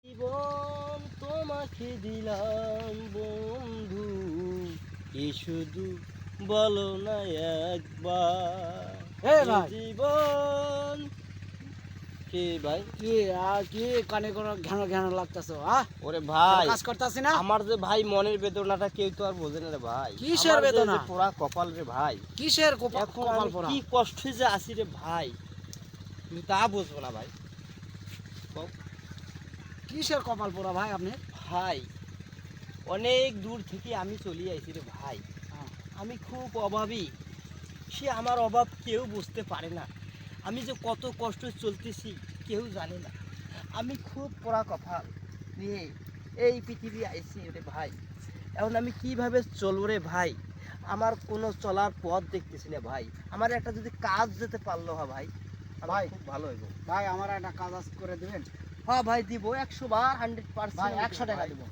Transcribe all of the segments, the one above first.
জীবন তোমাকে দিলাম বন্ধু, কি শুধু বলো না একবার ভাই জীবন। কি ভাই? কি কানে কোনো ঘ্যানো ঘ্যানো লাগতেছো? ওরে ভাই, কাজ করতেছি না। আমার যে ভাই মনের বেদনাটা কেউ তো আর বোঝে না রে ভাই। কিসের আমার যে বেদনা? পোড়া কপাল রে ভাই, কিসের এখন কপাল আমি পোড়া? কি কষ্টে যে আছি রে ভাই, তুমি তা বুঝবো না ভাই। কও। কিসের কপাল পোড়া ভাই আপনি? ভাই, অনেক দূর থেকে আমি চলে আইছি রে ভাই। হ্যাঁ। আমি খুব অভাবী, সে আমার অভাব কেউ বুঝতে পারে না। আমি যে কত কষ্ট চলতেছি কেউ জানে না। আমি খুব পোড়া কপাল নিয়ে এই পৃথিবী আইছি রে ভাই। এখন আমি কিভাবে চলবো রে ভাই? আমার কোনো চলার পথ দেখতেছি না ভাই। আমার একটা যদি কাজ যেতে পারলো হয় ভাই, আমার ভাই। খুব ভালো হইব। ভাই আমার একটা কাজ করে দিবেন? হ্যাঁ ভাই, দিব 100 বার 100%। ভাই 100 টাকা দিব।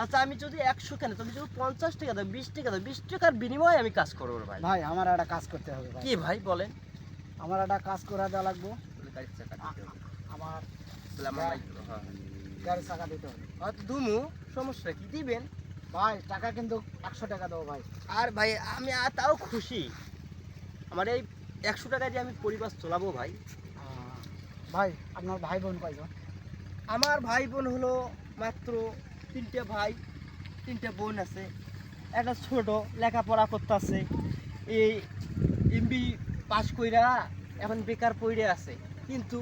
আচ্ছা, আমি যদি 100 কেন, তুমি যদি 50 টাকা দাও, 20 টাকা দাও, 20 টাকার বিনিময়ে আমি কাজ করবো রে ভাই। ভাই আমার একটা কাজ করতে হবে ভাই। কি ভাই বলেন? আমার একটা কাজ করে দেওয়া লাগবে। গাড়ির চাকা দিতে হবে। আমার বলে আমার লাগবে, হ্যাঁ। গাড়ি চাকা দিতে হবে। হয়তো দুমু, সমস্যা কি, দিবেন। ভাই টাকা কিন্তু 100 টাকা দেবো ভাই। আর ভাই আমি তাও খুশি, আমার এই 100 টাকা দিয়ে আমি পরিবার চালাবো ভাই। ভাই আপনার ভাই বোন কয়জন? আমার ভাই বোন হলো মাত্র 3টে ভাই, 3টে বোন আছে। একটা ছোট লেখাপড়া করতেছে, এই এমবি পাস কইরা এখন বেকার পড়ে আছে, কিন্তু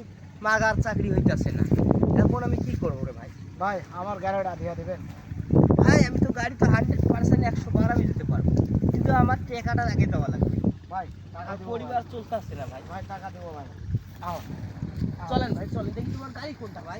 মাগার চাকরি হইতাছে না। এখন আমি কি করবো রে ভাই? ভাই আমার গাড়িটা দিয়ে দিবেন? ভাই আমি তো গাড়ি তো 100% 100 বার আমি দিতে পারবো, কিন্তু আমার টাকাটা আগে দেওয়া লাগবে। ভাই টাকা আর দিব পরিবার চলতেছে না ভাই। ভাই টাকা দেবো ভাই। চলেন ভাই, চলেন, দেখি তোমার গাড়ি কোনটা ভাই।